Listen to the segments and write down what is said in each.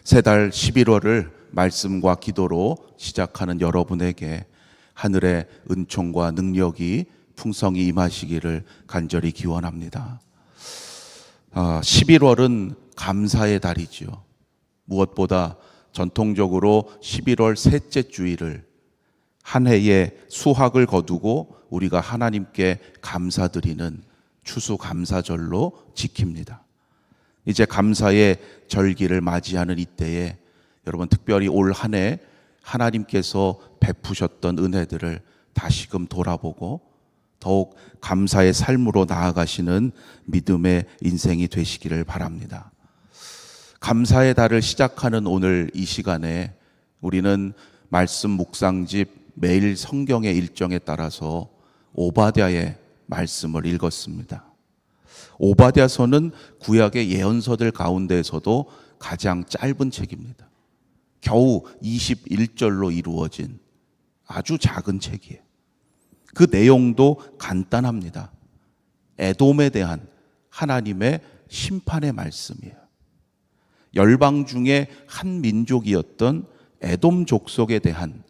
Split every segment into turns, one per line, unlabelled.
새 달 11월을 말씀과 기도로 시작하는 여러분에게 하늘의 은총과 능력이 풍성히 임하시기를 간절히 기원합니다. 11월은 감사의 달이지요. 무엇보다 전통적으로 11월 셋째 주일을 한 해의 수확을 거두고 우리가 하나님께 감사드리는 추수감사절로 지킵니다. 이제 감사의 절기를 맞이하는 이때에 여러분 특별히 올 한 해 하나님께서 베푸셨던 은혜들을 다시금 돌아보고 더욱 감사의 삶으로 나아가시는 믿음의 인생이 되시기를 바랍니다. 감사의 달을 시작하는 오늘 이 시간에 우리는 말씀 묵상집 매일 성경의 일정에 따라서 오바댜의 말씀을 읽었습니다. 오바댜서는 구약의 예언서들 가운데에서도 가장 짧은 책입니다. 겨우 21절로 이루어진 아주 작은 책이에요. 그 내용도 간단합니다. 에돔에 대한 하나님의 심판의 말씀이에요. 열방 중에 한 민족이었던 에돔 족속에 대한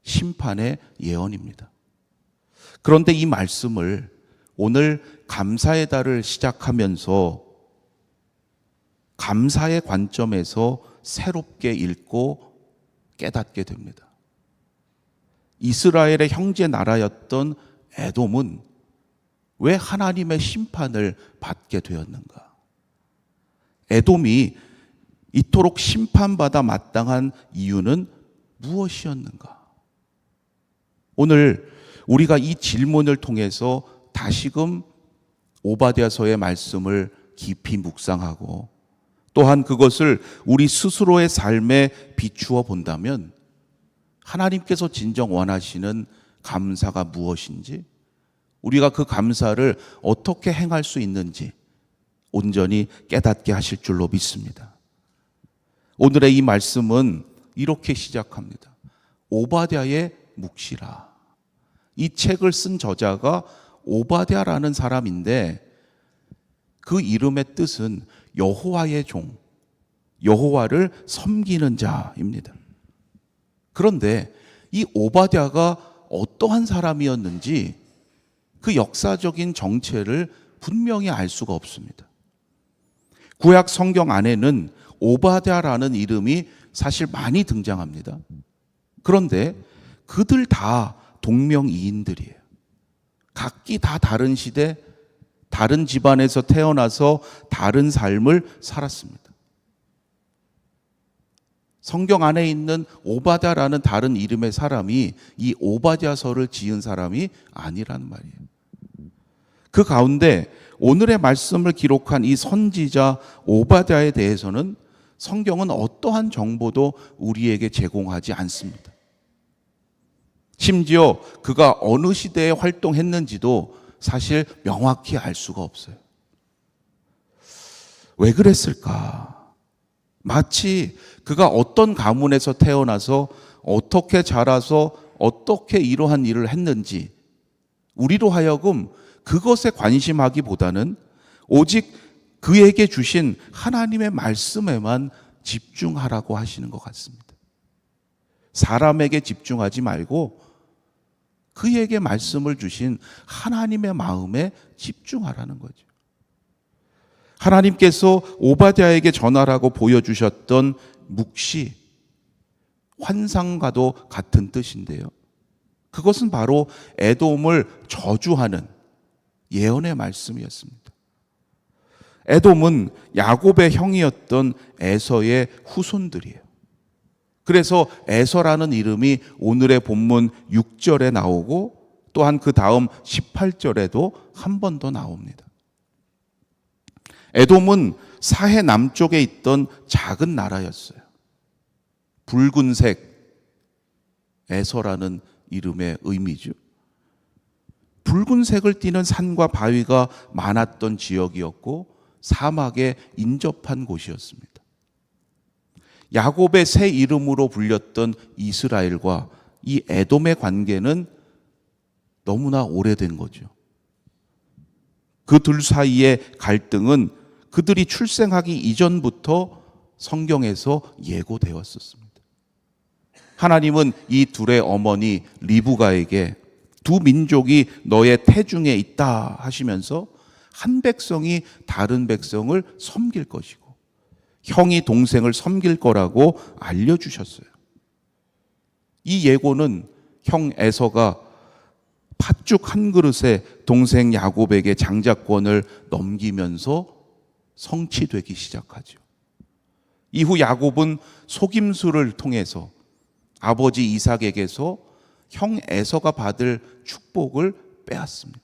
심판의 예언입니다. 그런데 이 말씀을 오늘 감사의 달을 시작하면서 감사의 관점에서 새롭게 읽고 깨닫게 됩니다. 이스라엘의 형제 나라였던 에돔은 왜 하나님의 심판을 받게 되었는가? 에돔이 이토록 심판받아 마땅한 이유는 무엇이었는가? 오늘 우리가 이 질문을 통해서 다시금 오바댜서의 말씀을 깊이 묵상하고 또한 그것을 우리 스스로의 삶에 비추어 본다면 하나님께서 진정 원하시는 감사가 무엇인지, 우리가 그 감사를 어떻게 행할 수 있는지 온전히 깨닫게 하실 줄로 믿습니다. 오늘의 이 말씀은 이렇게 시작합니다. 오바댜의 묵시라. 이 책을 쓴 저자가 오바댜라는 사람인데 그 이름의 뜻은 여호와의 종, 여호와를 섬기는 자입니다. 그런데 이 오바댜가 어떠한 사람이었는지 그 역사적인 정체를 분명히 알 수가 없습니다. 구약 성경 안에는 오바댜라는 이름이 사실 많이 등장합니다. 그런데 그들 다 동명이인들이에요. 각기 다 다른 시대, 다른 집안에서 태어나서 다른 삶을 살았습니다. 성경 안에 있는 오바댜라는 다른 이름의 사람이 이 오바댜서를 지은 사람이 아니라는 말이에요. 그 가운데 오늘의 말씀을 기록한 이 선지자 오바댜에 대해서는 성경은 어떠한 정보도 우리에게 제공하지 않습니다. 심지어 그가 어느 시대에 활동했는지도 사실 명확히 알 수가 없어요. 왜 그랬을까? 마치 그가 어떤 가문에서 태어나서 어떻게 자라서 어떻게 이러한 일을 했는지 우리로 하여금 그것에 관심하기보다는 오직 그에게 주신 하나님의 말씀에만 집중하라고 하시는 것 같습니다. 사람에게 집중하지 말고 그에게 말씀을 주신 하나님의 마음에 집중하라는 거죠. 하나님께서 오바댜에게 전하라고 보여주셨던 묵시, 환상과도 같은 뜻인데요. 그것은 바로 에돔을 저주하는 예언의 말씀이었습니다. 에돔은 야곱의 형이었던 에서의 후손들이에요. 그래서 에서라는 이름이 오늘의 본문 6절에 나오고 또한 그 다음 18절에도 한 번 더 나옵니다. 에돔은 사해 남쪽에 있던 작은 나라였어요. 붉은색 에서라는 이름의 의미죠. 붉은색을 띠는 산과 바위가 많았던 지역이었고 사막에 인접한 곳이었습니다. 야곱의 새 이름으로 불렸던 이스라엘과 이 에돔의 관계는 너무나 오래된 거죠. 그 둘 사이의 갈등은 그들이 출생하기 이전부터 성경에서 예고되었었습니다. 하나님은 이 둘의 어머니 리브가에게 두 민족이 너의 태중에 있다 하시면서 한 백성이 다른 백성을 섬길 것이고 형이 동생을 섬길 거라고 알려주셨어요. 이 예고는 형 에서가 팥죽 한 그릇에 동생 야곱에게 장자권을 넘기면서 성취되기 시작하죠. 이후 야곱은 속임수를 통해서 아버지 이삭에게서 형 에서가 받을 축복을 빼앗습니다.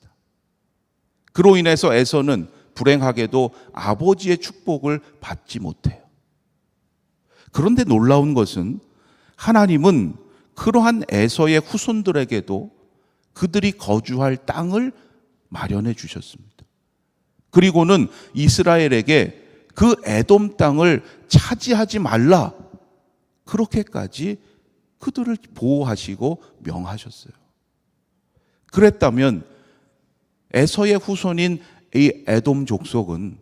그로 인해서 에서는 불행하게도 아버지의 축복을 받지 못해요. 그런데 놀라운 것은 하나님은 그러한 에서의 후손들에게도 그들이 거주할 땅을 마련해 주셨습니다. 그리고는 이스라엘에게 그 에돔 땅을 차지하지 말라, 그렇게까지 그들을 보호하시고 명하셨어요. 그랬다면 에서의 후손인 이 에돔 족속은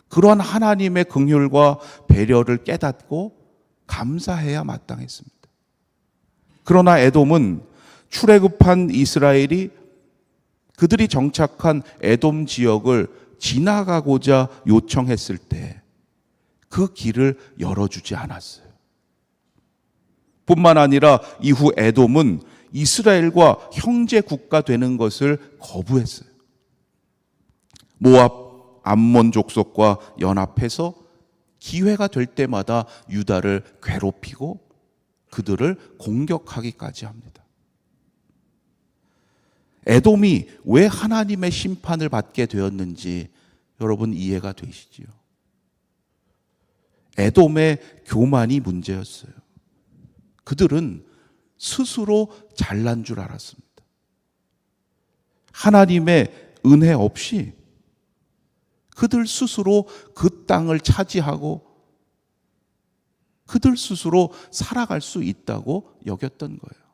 그러한 하나님의 긍휼과 배려를 깨닫고 감사해야 마땅했습니다. 그러나 에돔은 출애굽한 이스라엘이 그들이 정착한 에돔 지역을 지나가고자 요청했을 때 그 길을 열어주지 않았어요. 뿐만 아니라 이후 에돔은 이스라엘과 형제 국가 되는 것을 거부했어요. 모압, 암몬 족속과 연합해서 기회가 될 때마다 유다를 괴롭히고 그들을 공격하기까지 합니다. 에돔이 왜 하나님의 심판을 받게 되었는지 여러분 이해가 되시지요? 에돔의 교만이 문제였어요. 그들은 스스로 잘난 줄 알았습니다. 하나님의 은혜 없이 그들 스스로 그 땅을 차지하고 그들 스스로 살아갈 수 있다고 여겼던 거예요.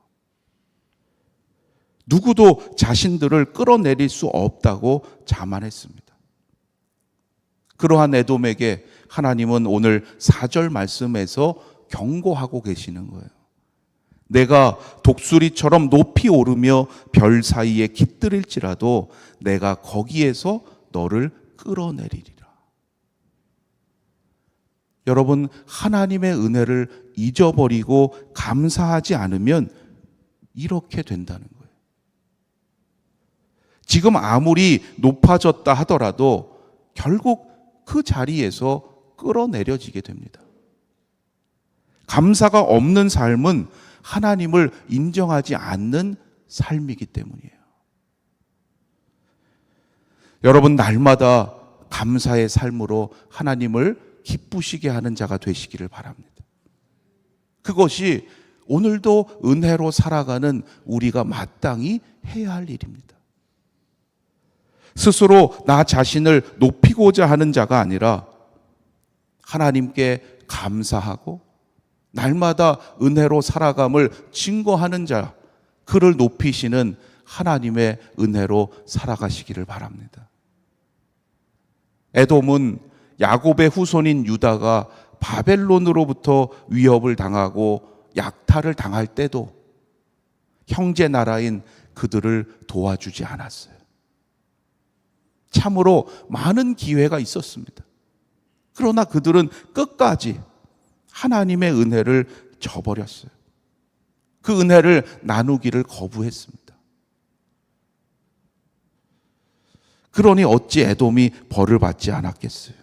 누구도 자신들을 끌어내릴 수 없다고 자만했습니다. 그러한 에돔에게 하나님은 오늘 4절 말씀에서 경고하고 계시는 거예요. 내가 독수리처럼 높이 오르며 별 사이에 깃들일지라도 내가 거기에서 너를 끌어내리리라. 여러분, 하나님의 은혜를 잊어버리고 감사하지 않으면 이렇게 된다는 거예요. 지금 아무리 높아졌다 하더라도 결국 그 자리에서 끌어내려지게 됩니다. 감사가 없는 삶은 하나님을 인정하지 않는 삶이기 때문이에요. 여러분, 날마다 감사의 삶으로 하나님을 기쁘시게 하는 자가 되시기를 바랍니다. 그것이 오늘도 은혜로 살아가는 우리가 마땅히 해야 할 일입니다. 스스로 나 자신을 높이고자 하는 자가 아니라 하나님께 감사하고 날마다 은혜로 살아감을 증거하는 자, 그를 높이시는 하나님의 은혜로 살아가시기를 바랍니다. 에돔은 야곱의 후손인 유다가 바벨론으로부터 위협을 당하고 약탈을 당할 때도 형제 나라인 그들을 도와주지 않았어요. 참으로 많은 기회가 있었습니다. 그러나 그들은 끝까지 하나님의 은혜를 저버렸어요. 그 은혜를 나누기를 거부했습니다. 그러니 어찌 에돔이 벌을 받지 않았겠어요.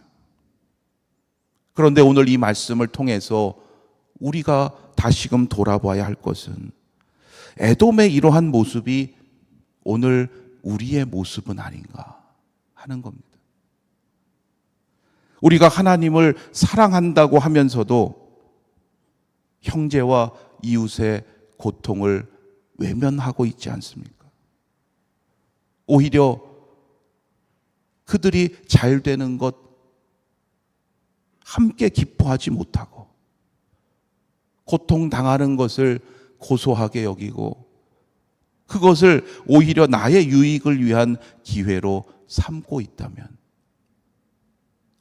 그런데 오늘 이 말씀을 통해서 우리가 다시금 돌아봐야 할 것은 에돔의 이러한 모습이 오늘 우리의 모습은 아닌가 하는 겁니다. 우리가 하나님을 사랑한다고 하면서도 형제와 이웃의 고통을 외면하고 있지 않습니까? 오히려 그들이 잘 되는 것 함께 기뻐하지 못하고 고통당하는 것을 고소하게 여기고 그것을 오히려 나의 유익을 위한 기회로 삼고 있다면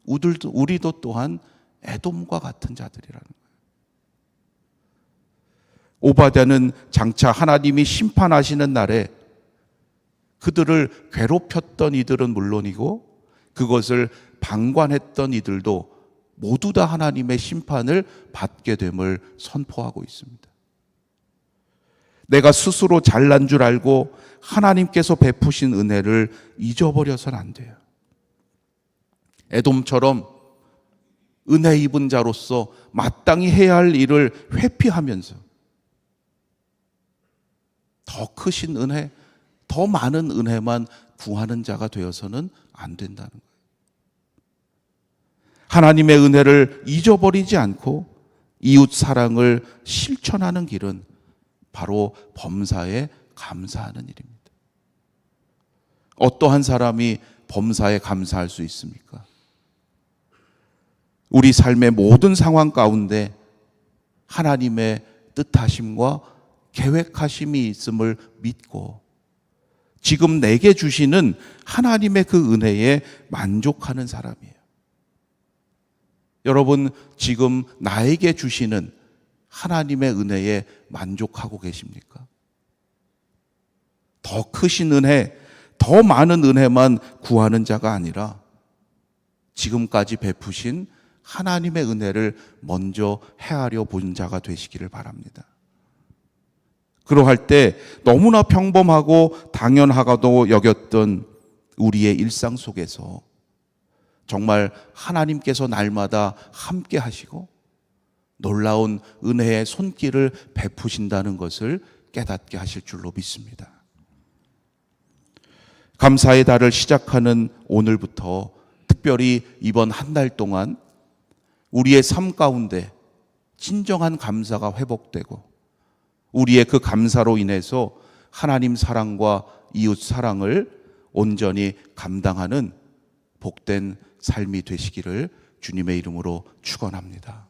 우리도 또한 에돔과 같은 자들이라는 거예요. 오바댜는 장차 하나님이 심판하시는 날에 그들을 괴롭혔던 이들은 물론이고 그것을 방관했던 이들도 모두 다 하나님의 심판을 받게 됨을 선포하고 있습니다. 내가 스스로 잘난 줄 알고 하나님께서 베푸신 은혜를 잊어버려서는 안 돼요. 에돔처럼 은혜 입은 자로서 마땅히 해야 할 일을 회피하면서 더 크신 은혜, 더 많은 은혜만 구하는 자가 되어서는 안 된다는 거예요. 하나님의 은혜를 잊어버리지 않고 이웃 사랑을 실천하는 길은 바로 범사에 감사하는 일입니다. 어떠한 사람이 범사에 감사할 수 있습니까? 우리 삶의 모든 상황 가운데 하나님의 뜻하심과 계획하심이 있음을 믿고 지금 내게 주시는 하나님의 그 은혜에 만족하는 사람이에요. 여러분, 지금 나에게 주시는 하나님의 은혜에 만족하고 계십니까? 더 크신 은혜, 더 많은 은혜만 구하는 자가 아니라 지금까지 베푸신 하나님의 은혜를 먼저 헤아려 본 자가 되시기를 바랍니다. 그러할 때 너무나 평범하고 당연하다고 여겼던 우리의 일상 속에서 정말 하나님께서 날마다 함께 하시고 놀라운 은혜의 손길을 베푸신다는 것을 깨닫게 하실 줄로 믿습니다. 감사의 달을 시작하는 오늘부터 특별히 이번 한 달 동안 우리의 삶 가운데 진정한 감사가 회복되고 우리의 그 감사로 인해서 하나님 사랑과 이웃 사랑을 온전히 감당하는 복된 삶이 되시기를 주님의 이름으로 축원합니다.